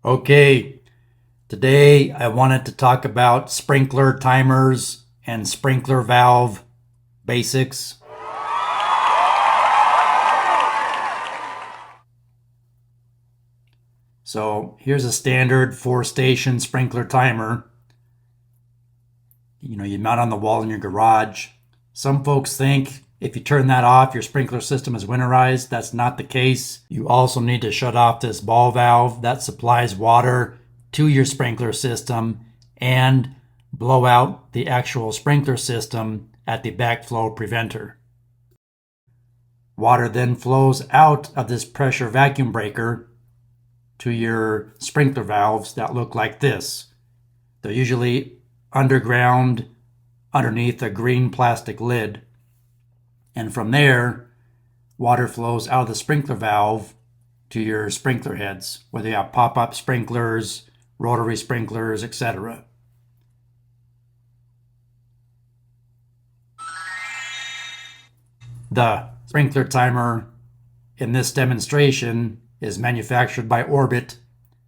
Okay, today I wanted to talk about sprinkler timers and sprinkler valve basics. So here's a standard 4-station sprinkler timer. You mount on the wall in your garage. Some folks think if you turn that off, your sprinkler system is winterized. That's not the case. You also need to shut off this ball valve that supplies water to your sprinkler system and blow out the actual sprinkler system at the backflow preventer. Water then flows out of this pressure vacuum breaker to your sprinkler valves that look like this. They're usually underground underneath a green plastic lid. And from there, water flows out of the sprinkler valve to your sprinkler heads, whether you have pop-up sprinklers, rotary sprinklers, etc. The sprinkler timer in this demonstration is manufactured by Orbit.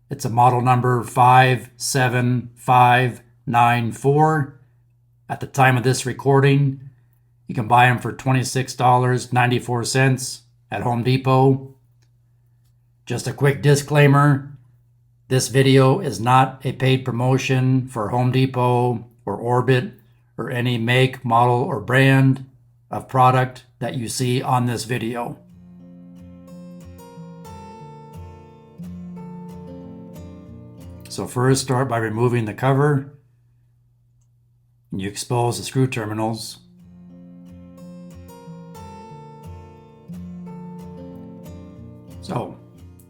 It's a model number 57594. At the time of this recording, you can buy them for $26.94 at Home Depot. Just a quick disclaimer, this video is not a paid promotion for Home Depot or Orbit or any make, model, or brand of product that you see on this video. So first, start by removing the cover. You expose the screw terminals. So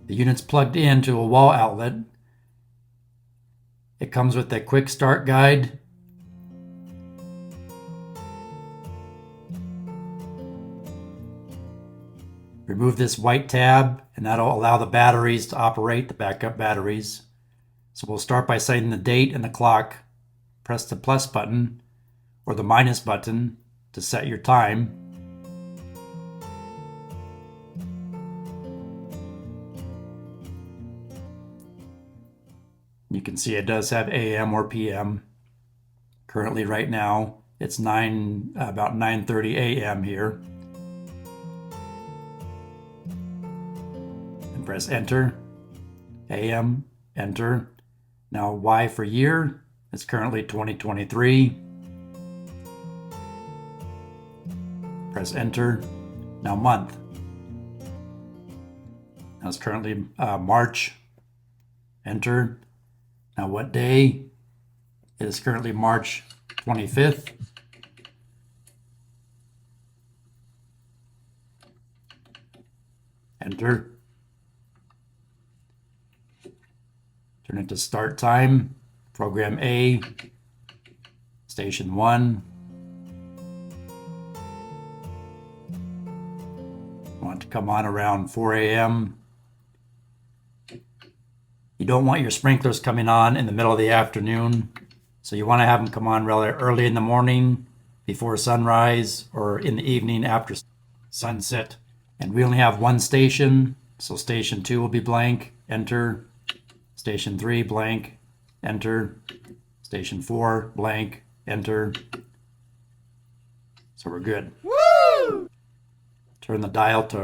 the unit's plugged into a wall outlet. It comes with a quick start guide. Remove this white tab and that'll allow the batteries to operate, the backup batteries. So we'll start by setting the date and the clock. Press the plus button or the minus button to set your time. You can see it does have AM or PM. Currently right now it's about 9:30 AM here. And press enter. AM, enter. Now Y for year, it's currently 2023. Press enter. Now month. Now it's currently March. Enter. Now what day? It is currently March 25th. Enter. Turn it to start time. Program A, station 1. Want to come on around 4 a.m. You don't want your sprinklers coming on in the middle of the afternoon, so you want to have them come on rather early in the morning before sunrise or in the evening after sunset. And we only have one station, so station 2 will be blank. Enter. Station 3 blank. Enter. Station 4 blank. Enter. So we're good. Woo! Turn the dial to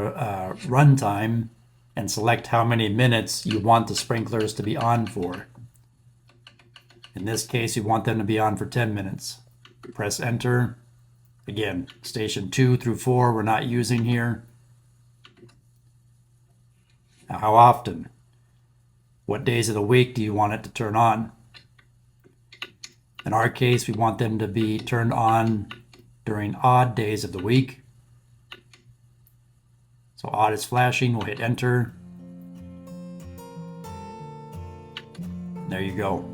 runtime and select how many minutes you want the sprinklers to be on for. In this case, you want them to be on for 10 minutes. Press enter. Again, station 2 through 4 we're not using here. Now, how often? What days of the week do you want it to turn on? In our case, we want them to be turned on during odd days of the week. So odd is flashing, we'll hit enter. There you go.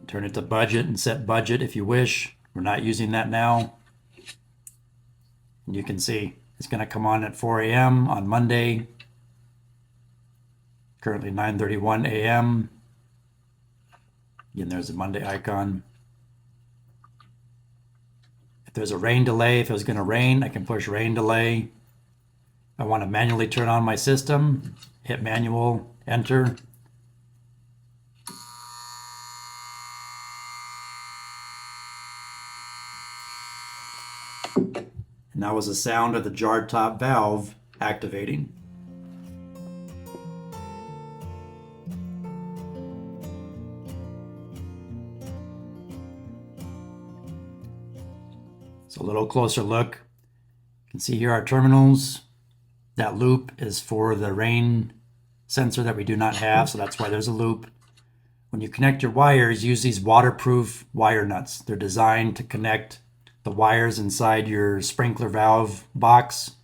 Turn it to budget and set budget if you wish. We're not using that now. You can see it's going to come on at 4 a.m. on Monday. Currently 9:31 a.m. Again, there's the Monday icon. If there's a rain delay, if it was going to rain, I can push rain delay. I want to manually turn on my system, hit manual, enter. And that was the sound of the jar top valve activating. So a little closer look. You can see here our terminals. That loop is for the rain sensor that we do not have, so that's why there's a loop. When you connect your wires, use these waterproof wire nuts. They're designed to connect the wires inside your sprinkler valve box.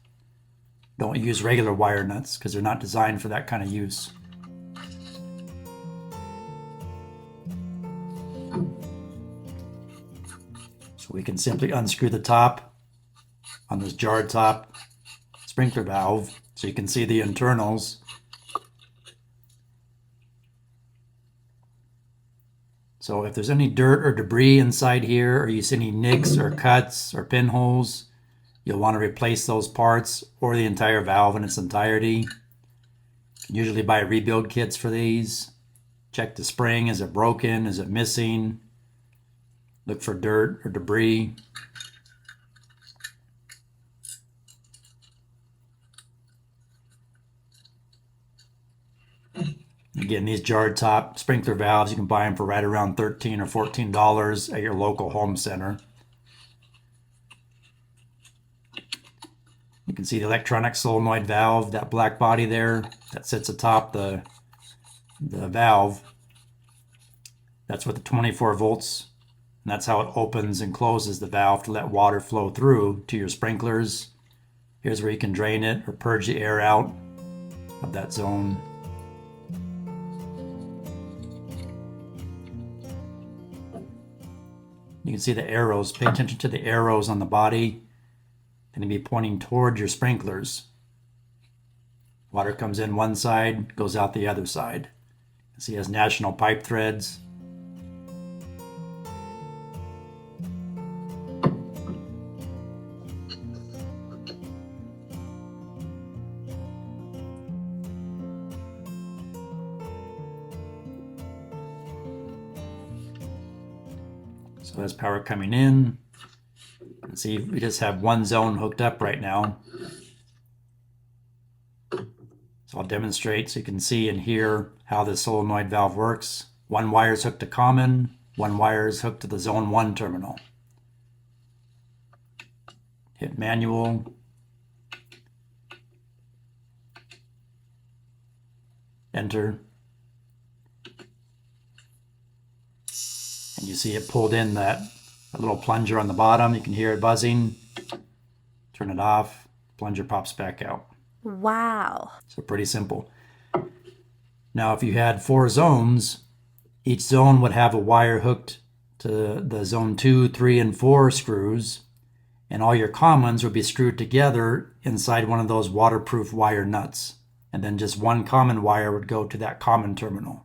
Don't use regular wire nuts because they're not designed for that kind of use. So we can simply unscrew the top on this jar top sprinkler valve so you can see the internals. So if there's any dirt or debris inside here, or you see any nicks or cuts or pinholes, you'll want to replace those parts or the entire valve in its entirety. You can usually buy rebuild kits for these. Check the spring. Is it broken? Is it missing? Look for dirt or debris. Again, these jar top sprinkler valves, you can buy them for right around $13 or $14 at your local home center. You can see the electronic solenoid valve, that black body there that sits atop the valve. That's with the 24 volts, and that's how it opens and closes the valve to let water flow through to your sprinklers. Here's where you can drain it or purge the air out of that zone. You can see the arrows. Pay attention to the arrows on the body. They're going to be pointing toward your sprinklers. Water comes in one side, goes out the other side. You can see it has national pipe threads. So there's power coming in. You can see we just have one zone hooked up right now. So I'll demonstrate so you can see and hear how the solenoid valve works. One wire is hooked to common, one wire is hooked to the zone 1 terminal. Hit manual. Enter. And you see it pulled in that little plunger on the bottom. You can hear it buzzing. Turn it off. Plunger pops back out. Wow. So pretty simple. Now if you had 4 zones, each zone would have a wire hooked to the zone 2, 3, and 4 screws, and all your commons would be screwed together inside one of those waterproof wire nuts. And then just one common wire would go to that common terminal.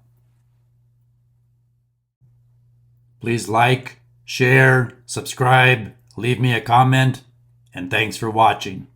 Please like, share, subscribe, leave me a comment, and thanks for watching.